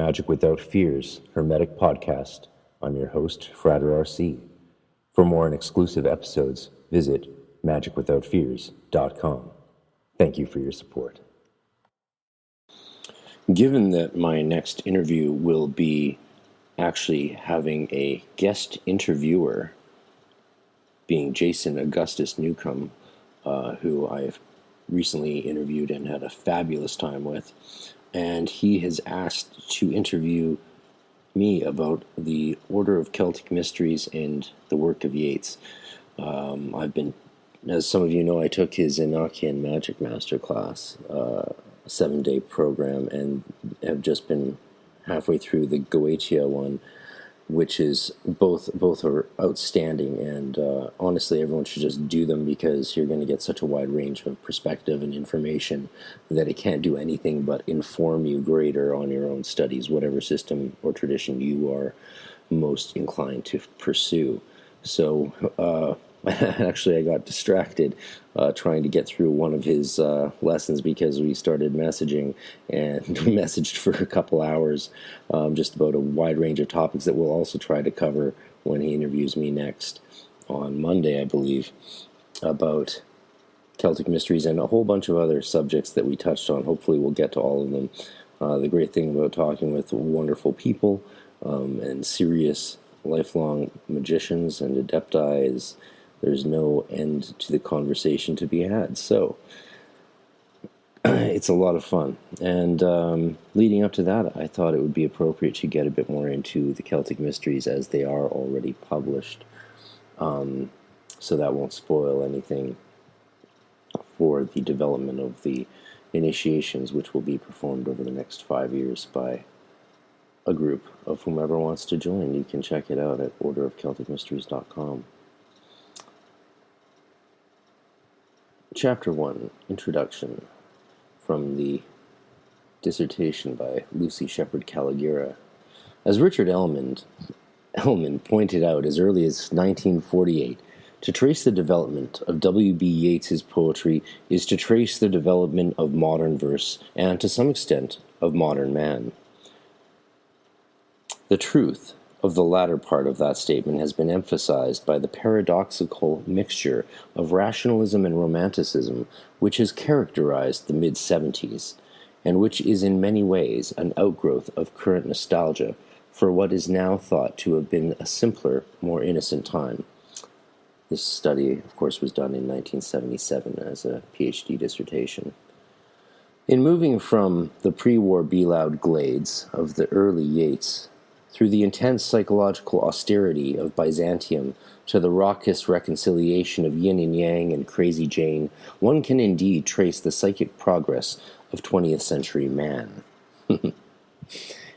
Magic Without Fears Hermetic podcast. I'm your host, Frater RC. For more and exclusive episodes, visit magicwithoutfears.com. Thank you for your support. Given that my next interview will be actually having a guest interviewer, being Jason Augustus Newcomb, who I've recently interviewed and had a fabulous time with, and he has asked to interview me about the Order of Celtic Mysteries and the work of Yeats. As some of you know, I took his Enochian Magic Masterclass, a 7-day program, and have just been halfway through the Goetia one, which is both are outstanding, and honestly, everyone should just do them because you're going to get such a wide range of perspective and information that it can't do anything but inform you greater on your own studies, whatever system or tradition you are most inclined to pursue. So, actually, I got distracted trying to get through one of his lessons because we started messaging and messaged for a couple hours just about a wide range of topics that we'll also try to cover when he interviews me next on Monday, I believe, about Celtic Mysteries and a whole bunch of other subjects that we touched on. Hopefully we'll get to all of them. The great thing about talking with wonderful people and serious lifelong magicians and adepti is there's no end to the conversation to be had. So it's a lot of fun. And leading up to that, I thought it would be appropriate to get a bit more into the Celtic Mysteries as they are already published. So that won't spoil anything for the development of the initiations, which will be performed over the next 5 years by a group of whomever wants to join. You can check it out at orderofcelticmysteries.com. Chapter 1, Introduction, from the dissertation by Lucy Shepherd Kalogera. As Richard Ellman pointed out as early as 1948, to trace the development of W.B. Yeats's poetry is to trace the development of modern verse and, to some extent, of modern man. The truth of the latter part of that statement has been emphasized by the paradoxical mixture of rationalism and romanticism which has characterized the mid-70s, and which is in many ways an outgrowth of current nostalgia for what is now thought to have been a simpler, more innocent time. This study, of course, was done in 1977 as a PhD dissertation. In moving from the pre-war be-loud glades of the early Yeats through the intense psychological austerity of Byzantium to the raucous reconciliation of Yin and Yang and Crazy Jane, one can indeed trace the psychic progress of 20th century man.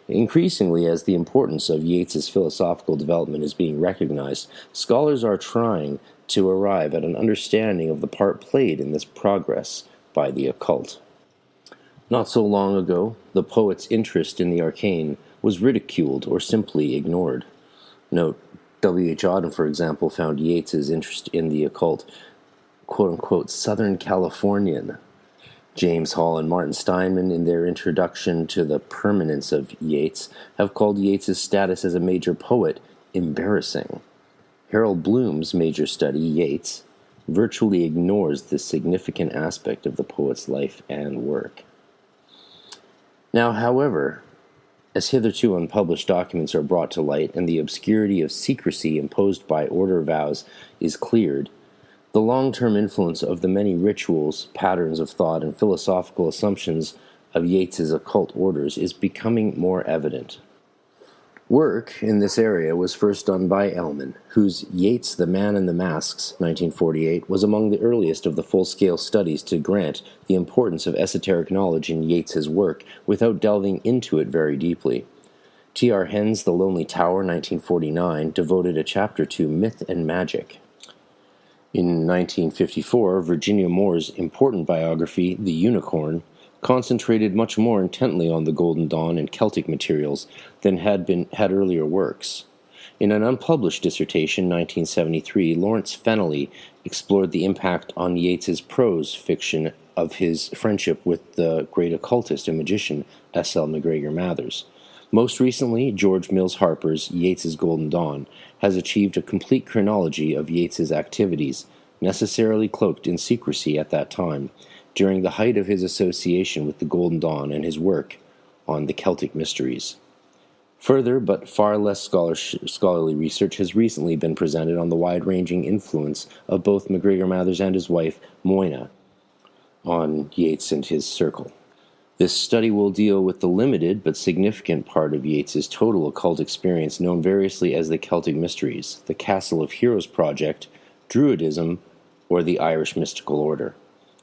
Increasingly, as the importance of Yeats's philosophical development is being recognized, scholars are trying to arrive at an understanding of the part played in this progress by the occult. Not so long ago, the poet's interest in the arcane was ridiculed or simply ignored. Note, W.H. Auden, for example, found Yeats's interest in the occult, quote-unquote, Southern Californian. James Hall and Martin Steinman, in their introduction to the permanence of Yeats, have called Yeats's status as a major poet embarrassing. Harold Bloom's major study, Yeats, virtually ignores this significant aspect of the poet's life and work. Now, however, as hitherto unpublished documents are brought to light and the obscurity of secrecy imposed by order vows is cleared, the long-term influence of the many rituals, patterns of thought, and philosophical assumptions of Yeats's occult orders is becoming more evident. Work in this area was first done by Ellman, whose Yeats, the Man in the Masks, 1948, was among the earliest of the full-scale studies to grant the importance of esoteric knowledge in Yeats's work without delving into it very deeply. T.R. Henn's The Lonely Tower, 1949, devoted a chapter to myth and magic. In 1954, Virginia Moore's important biography, The Unicorn, concentrated much more intently on the Golden Dawn and Celtic materials than had earlier works. In an unpublished dissertation, 1973, Lawrence Fennelly explored the impact on Yeats's prose fiction of his friendship with the great occultist and magician S.L. McGregor Mathers. Most recently, George Mills Harper's Yeats's Golden Dawn has achieved a complete chronology of Yeats's activities, necessarily cloaked in secrecy at that time, during the height of his association with the Golden Dawn and his work on the Celtic Mysteries. Further, but far less scholarly research has recently been presented on the wide-ranging influence of both MacGregor Mathers and his wife, Moyna, on Yeats and his circle. This study will deal with the limited but significant part of Yeats's total occult experience known variously as the Celtic Mysteries, the Castle of Heroes Project, Druidism, or the Irish Mystical Order.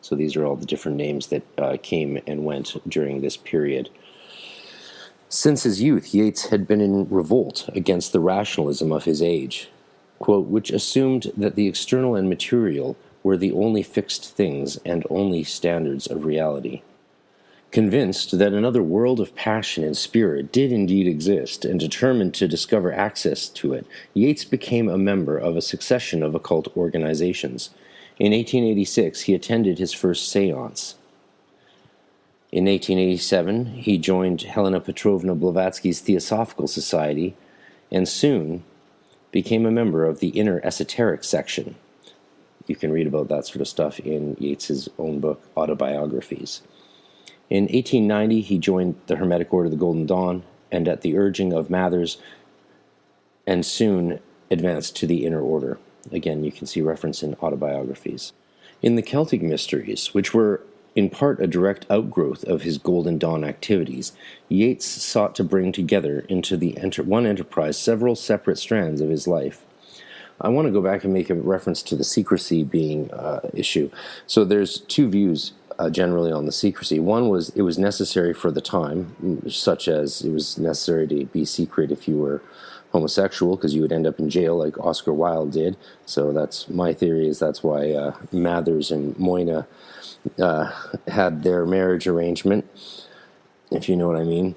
So these are all the different names that came and went during this period. Since his youth, Yeats had been in revolt against the rationalism of his age, quote, which assumed that the external and material were the only fixed things and only standards of reality. Convinced that another world of passion and spirit did indeed exist, and determined to discover access to it, Yeats became a member of a succession of occult organizations. In 1886, he attended his first séance. In 1887, he joined Helena Petrovna Blavatsky's Theosophical Society, and soon became a member of the Inner Esoteric section. You can read about that sort of stuff in Yeats's own book, Autobiographies. In 1890, he joined the Hermetic Order of the Golden Dawn, and at the urging of Mathers, and soon advanced to the Inner Order. Again, you can see reference in Autobiographies. In the Celtic Mysteries, which were in part a direct outgrowth of his Golden Dawn activities, Yeats sought to bring together into the one enterprise several separate strands of his life. I want to go back and make a reference to the secrecy being issue. So there's two views generally on the secrecy. One was it was necessary for the time, such as it was necessary to be secret if you were homosexual, because you would end up in jail like Oscar Wilde did. So that's my theory, is that's why Mathers and Moyna had their marriage arrangement, if you know what I mean.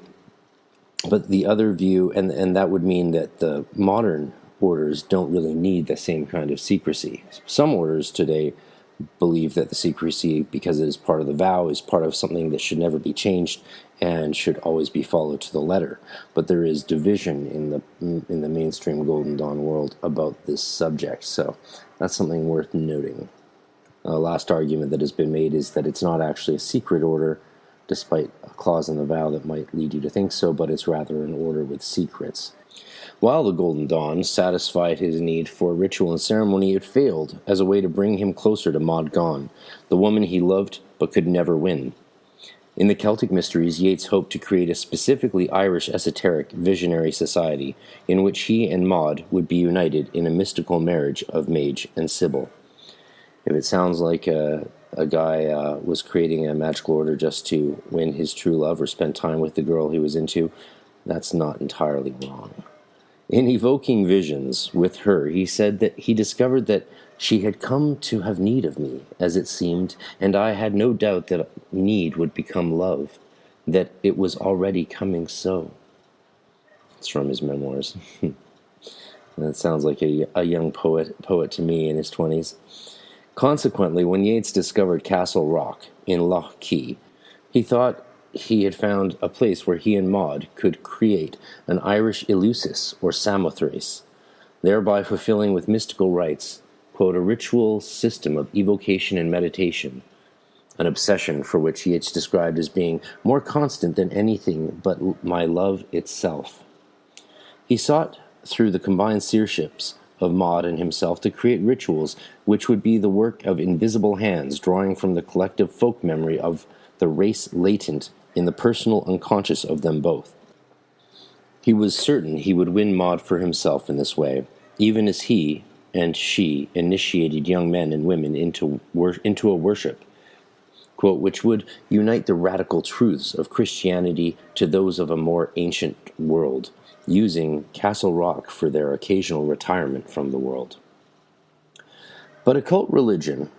But the other view, and that would mean that the modern orders don't really need the same kind of secrecy. Some orders today believe that the secrecy, because it is part of the vow, is part of something that should never be changed and should always be followed to the letter. But there is division in the mainstream Golden Dawn world about this subject, so that's something worth noting. Last argument that has been made is that it's not actually a secret order, despite a clause in the vow that might lead you to think so, but it's rather an order with secrets. While the Golden Dawn satisfied his need for ritual and ceremony, it failed as a way to bring him closer to Maud Gonne, the woman he loved but could never win. In the Celtic Mysteries, Yeats hoped to create a specifically Irish esoteric visionary society in which he and Maud would be united in a mystical marriage of mage and sibyl. If it sounds like a guy was creating a magical order just to win his true love or spend time with the girl he was into, that's not entirely wrong. In evoking visions with her, he said that he discovered that she had come to have need of me, as it seemed, and I had no doubt that need would become love, that it was already coming so. It's from his memoirs. That sounds like a young poet to me in his 20s. Consequently, when Yeats discovered Castle Rock in Lough Key, he thought he had found a place where he and Maud could create an Irish Eleusis or Samothrace, thereby fulfilling with mystical rites, quote, a ritual system of evocation and meditation, an obsession for which Yeats described as being more constant than anything but my love itself. He sought, through the combined seerships of Maud and himself, to create rituals which would be the work of invisible hands, drawing from the collective folk memory of the race latent in the personal unconscious of them both. He was certain he would win Maud for himself in this way, even as he and she initiated young men and women into a worship, quote, which would unite the radical truths of Christianity to those of a more ancient world, using Castle Rock for their occasional retirement from the world. But occult religion,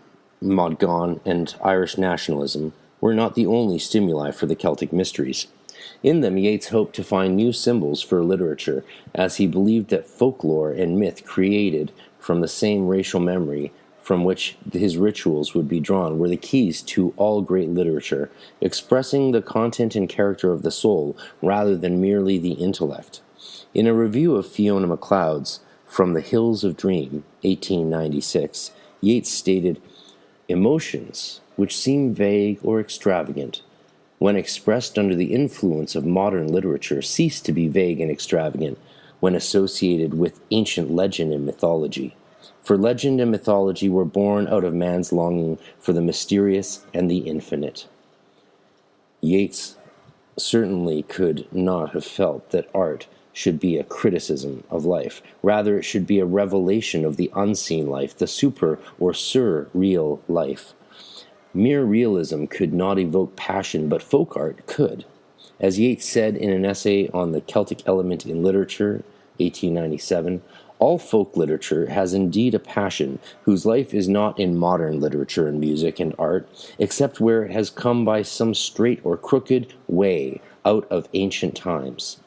Maud Gonne, and Irish nationalism were not the only stimuli for the Celtic Mysteries. In them, Yeats hoped to find new symbols for literature, as he believed that folklore and myth created from the same racial memory from which his rituals would be drawn were the keys to all great literature, expressing the content and character of the soul rather than merely the intellect. In a review of Fiona Macleod's From the Hills of Dream, 1896, Yeats stated, "Emotions, which seem vague or extravagant, when expressed under the influence of modern literature, cease to be vague and extravagant when associated with ancient legend and mythology. For legend and mythology were born out of man's longing for the mysterious and the infinite." Yeats certainly could not have felt that art should be a criticism of life. Rather, it should be a revelation of the unseen life, the super or surreal life. Mere realism could not evoke passion, but folk art could. As Yeats said in an essay on the Celtic element in literature, 1897, "All folk literature has indeed a passion whose life is not in modern literature and music and art, except where it has come by some straight or crooked way out of ancient times."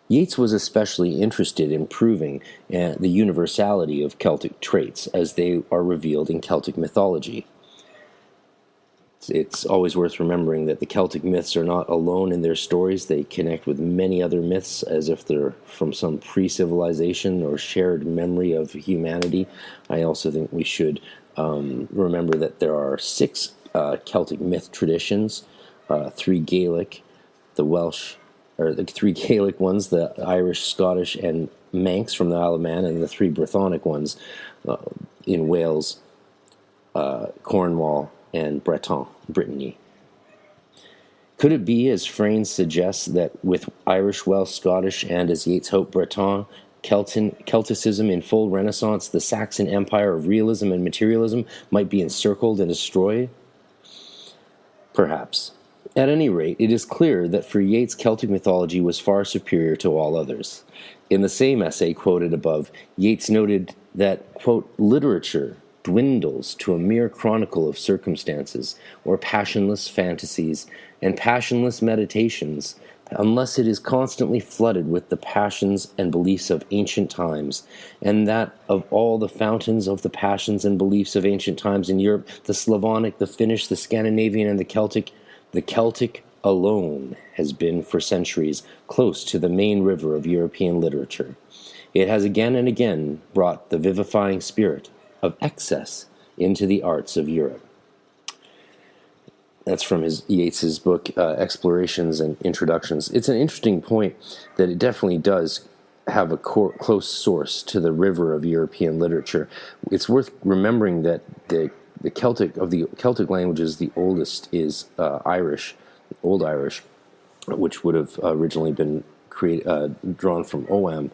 Yeats was especially interested in proving the universality of Celtic traits as they are revealed in Celtic mythology. It's always worth remembering that the Celtic myths are not alone in their stories. They connect with many other myths as if they're from some pre-civilization or shared memory of humanity. I also think we should remember that there are 6 Celtic myth traditions, 3 Gaelic, the Welsh, or the 3 Gaelic ones, the Irish, Scottish, and Manx from the Isle of Man, and the 3 Brythonic ones in Wales, Cornwall, and Brittany. Could it be, as Frayne suggests, that with Irish, Welsh, Scottish, and, as Yeats hoped, Breton, Celticism in full renaissance, the Saxon empire of realism and materialism might be encircled and destroyed? Perhaps. At any rate, it is clear that for Yeats, Celtic mythology was far superior to all others. In the same essay quoted above, Yeats noted that, quote, "literature dwindles to a mere chronicle of circumstances, or passionless fantasies and passionless meditations, unless it is constantly flooded with the passions and beliefs of ancient times, and that of all the fountains of the passions and beliefs of ancient times in Europe, the Slavonic, the Finnish, the Scandinavian, and the Celtic alone has been for centuries close to the main river of European literature. It has again and again brought the vivifying spirit of excess into the arts of Europe." That's from Yeats's book, Explorations and Introductions. It's an interesting point that it definitely does have a close source to the river of European literature. It's worth remembering that the Celtic languages, the oldest is Irish, Old Irish, which would have originally been drawn from Ogham,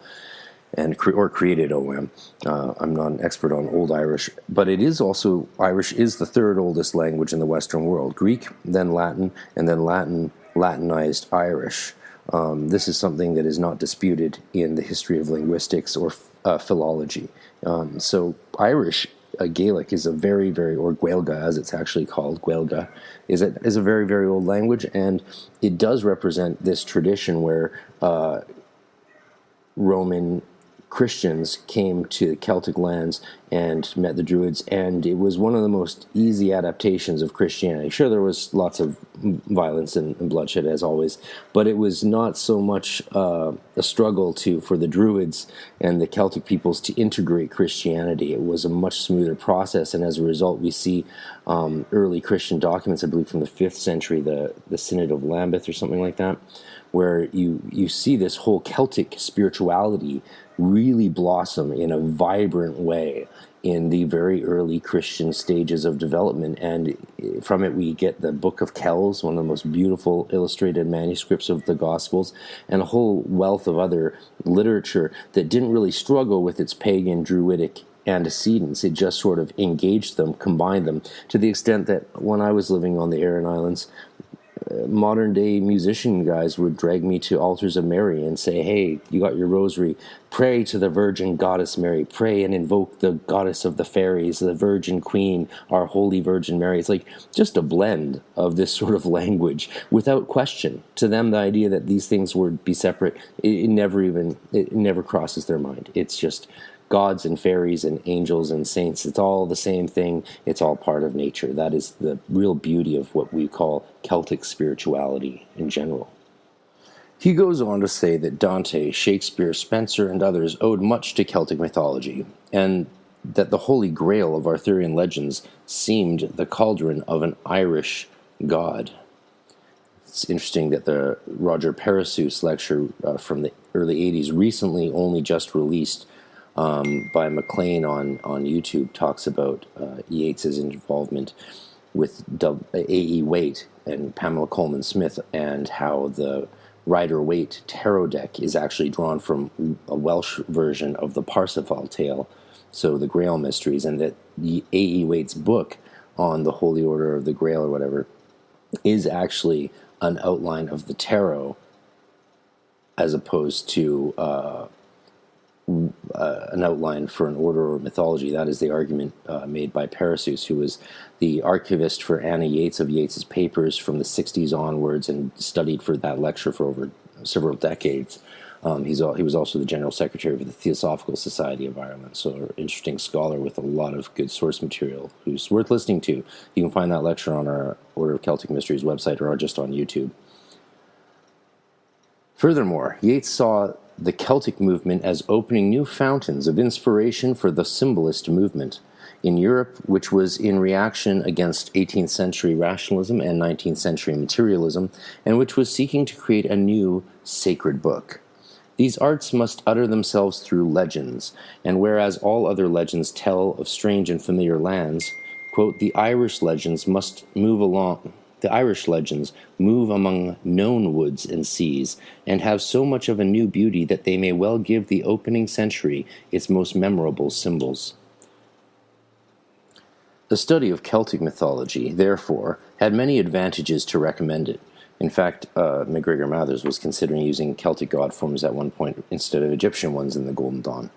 or created Ogham. I'm not an expert on Old Irish, but it is also, Irish is the 3rd oldest language in the Western world. Greek, then Latin, and then Latinized Irish. This is something that is not disputed in the history of linguistics or philology. So Irish, Gaelic is a very, very, or Gaelga as it's actually called, Gaelga, is a very, very old language, and it does represent this tradition where Roman Christians came to Celtic lands and met the Druids, and it was one of the most easy adaptations of Christianity. Sure, there was lots of violence and bloodshed, as always, but it was not so much a struggle for the Druids and the Celtic peoples to integrate Christianity. It was a much smoother process, and as a result, we see early Christian documents, I believe from the 5th century, the Synod of Lambeth or something like that, where you see this whole Celtic spirituality really blossom in a vibrant way in the very early Christian stages of development. And from it we get the Book of Kells, one of the most beautiful illustrated manuscripts of the Gospels, and a whole wealth of other literature that didn't really struggle with its pagan, Druidic antecedents. It just sort of engaged them, combined them, to the extent that when I was living on the Aran Islands, modern-day musician guys would drag me to altars of Mary and say, "Hey, you got your rosary, pray to the Virgin Goddess Mary, pray and invoke the goddess of the fairies, the Virgin Queen, our Holy Virgin Mary." It's like just a blend of this sort of language without question. To them, the idea that these things would be separate, it never crosses their mind. It's just gods and fairies and angels and saints, it's all the same thing. It's all part of nature. That is the real beauty of what we call Celtic spirituality in general. He goes on to say that Dante, Shakespeare, Spencer, and others owed much to Celtic mythology, and that the Holy Grail of Arthurian legends seemed the cauldron of an Irish god. It's interesting that the Roger Parasus lecture from the early 80s, recently only just released by McLean on YouTube, talks about Yeats's involvement with A.E. Waite and Pamela Coleman Smith, and how the Rider-Waite tarot deck is actually drawn from a Welsh version of the Parsifal tale, so the Grail Mysteries, and that A.E. Waite's book on the Holy Order of the Grail or whatever is actually an outline of the tarot as opposed to an outline for an order or mythology. That is the argument made by Parasus, who was the archivist for Anna Yeats of Yeats's papers from the 60s onwards and studied for that lecture for over several decades. He was also the General Secretary of the Theosophical Society of Ireland, so an interesting scholar with a lot of good source material who's worth listening to. You can find that lecture on our Order of Celtic Mysteries website or just on YouTube. Furthermore, Yeats saw the Celtic movement as opening new fountains of inspiration for the symbolist movement in Europe, which was in reaction against 18th century rationalism and 19th century materialism, and which was seeking to create a new sacred book. These arts must utter themselves through legends, and whereas all other legends tell of strange and familiar lands, quote, the Irish legends move among known woods and seas, and have so much of a new beauty that they may well give the opening century its most memorable symbols. The study of Celtic mythology, therefore, had many advantages to recommend it. In fact, MacGregor Mathers was considering using Celtic god forms at one point instead of Egyptian ones in the Golden Dawn.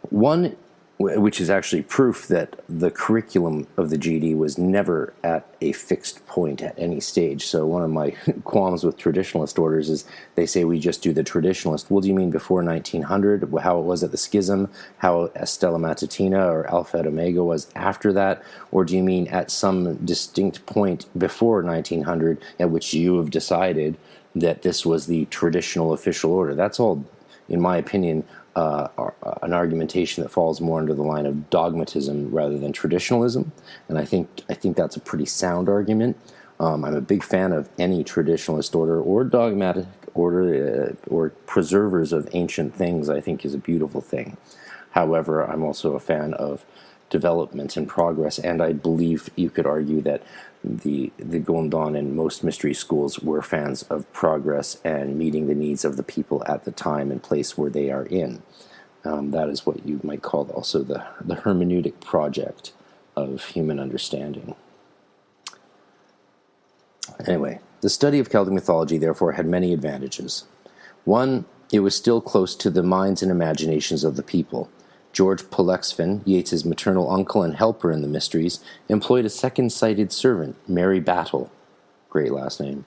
One, which is actually proof that the curriculum of the GD was never at a fixed point at any stage. So one of my qualms with traditionalist orders is they say we just do the traditionalist. Well, do you mean before 1900, how it was at the Schism, how Stella Matutina or Alpha et Omega was after that? Or do you mean at some distinct point before 1900 at which you have decided that this was the traditional official order? That's all, in my opinion, an argumentation that falls more under the line of dogmatism rather than traditionalism, and I think that's a pretty sound argument. I'm a big fan of any traditionalist order or dogmatic order or preservers of ancient things. I think is a beautiful thing. However, I'm also a fan of development and progress, and I believe you could argue that the Golden Dawn and most mystery schools were fans of progress and meeting the needs of the people at the time and place where they are in. That is what you might call also the hermeneutic project of human understanding. Anyway, the study of Celtic mythology, therefore, had many advantages. One, it was still close to the minds and imaginations of the people. George Pollexfen, Yeats's maternal uncle and helper in the Mysteries, employed a second-sighted servant, Mary Battle, great last name,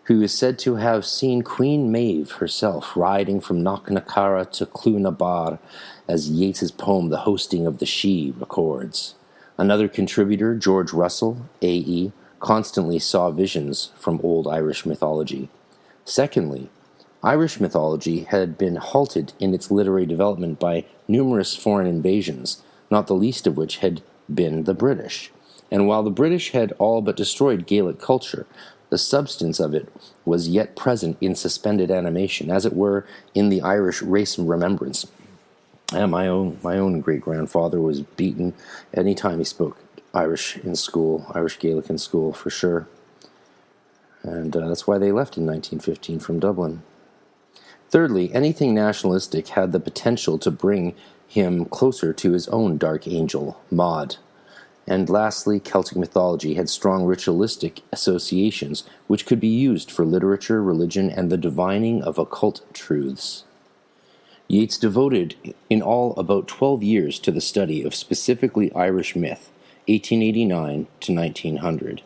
who is said to have seen Queen Maeve herself riding from Knocknacara to Cloonabar, as Yeats's poem The Hosting of the She records. Another contributor, George Russell, A.E., constantly saw visions from old Irish mythology. Secondly, Irish mythology had been halted in its literary development by numerous foreign invasions, not the least of which had been the British. And while the British had all but destroyed Gaelic culture, the substance of it was yet present in suspended animation, as it were, in the Irish race remembrance. And my own great-grandfather was beaten any time he spoke Irish in school, Irish Gaelic in school, for sure. And that's why they left in 1915 from Dublin. Thirdly, anything nationalistic had the potential to bring him closer to his own dark angel, Maud. And lastly, Celtic mythology had strong ritualistic associations which could be used for literature, religion, and the divining of occult truths. Yeats devoted in all about 12 years to the study of specifically Irish myth, 1889 to 1900.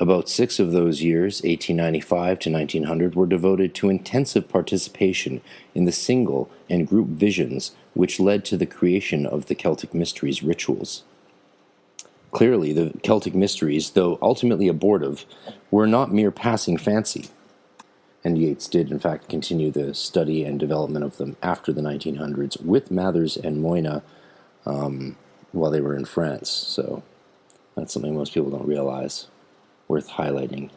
About 6 of those years, 1895 to 1900, were devoted to intensive participation in the single and group visions which led to the creation of the Celtic Mysteries rituals. Clearly, the Celtic Mysteries, though ultimately abortive, were not mere passing fancy, and Yeats did in fact continue the study and development of them after the 1900s with Mathers and Moyna while they were in France, so that's something most people don't realize. Worth highlighting.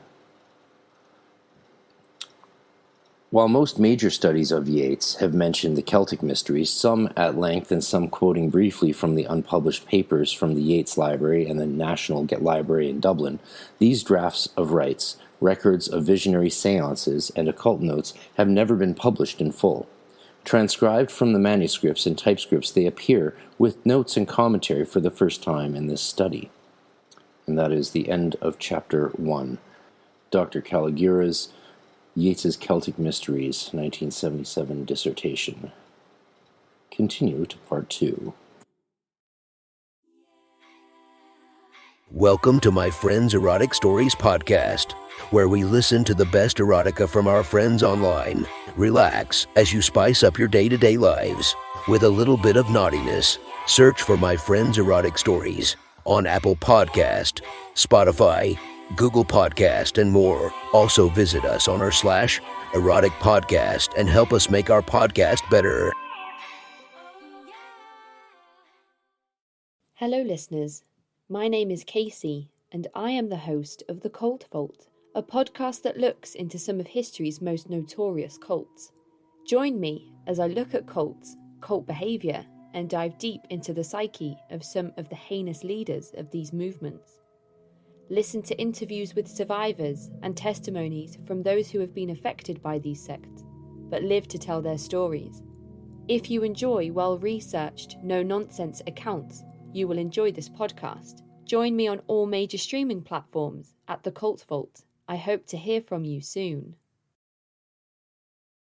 While most major studies of Yeats have mentioned the Celtic Mysteries, some at length and some quoting briefly from the unpublished papers from the Yeats Library and the National Library in Dublin, these drafts of rites, records of visionary seances, and occult notes have never been published in full. Transcribed from the manuscripts and typescripts, they appear with notes and commentary for the first time in this study. And that is the end of Chapter 1. Dr. Kalogera's Yeats's Celtic Mysteries, 1977 dissertation. Continue to Part 2. Welcome to my Friends Erotic Stories podcast, where we listen to the best erotica from our friends online. Relax as you spice up your day-to-day lives with a little bit of naughtiness. Search for my Friends Erotic Stories on Apple Podcast, Spotify, Google Podcast, and more. Also visit us on our /erotic podcast and help us make our podcast better. Hello listeners, my name is Casey and I am the host of The Cult Vault, a podcast that looks into some of history's most notorious cults. Join me as I look at cults, cult behaviour, and dive deep into the psyche of some of the heinous leaders of these movements. Listen to interviews with survivors and testimonies from those who have been affected by these sects, but live to tell their stories. If you enjoy well-researched, no-nonsense accounts, you will enjoy this podcast. Join me on all major streaming platforms at The Cult Vault. I hope to hear from you soon.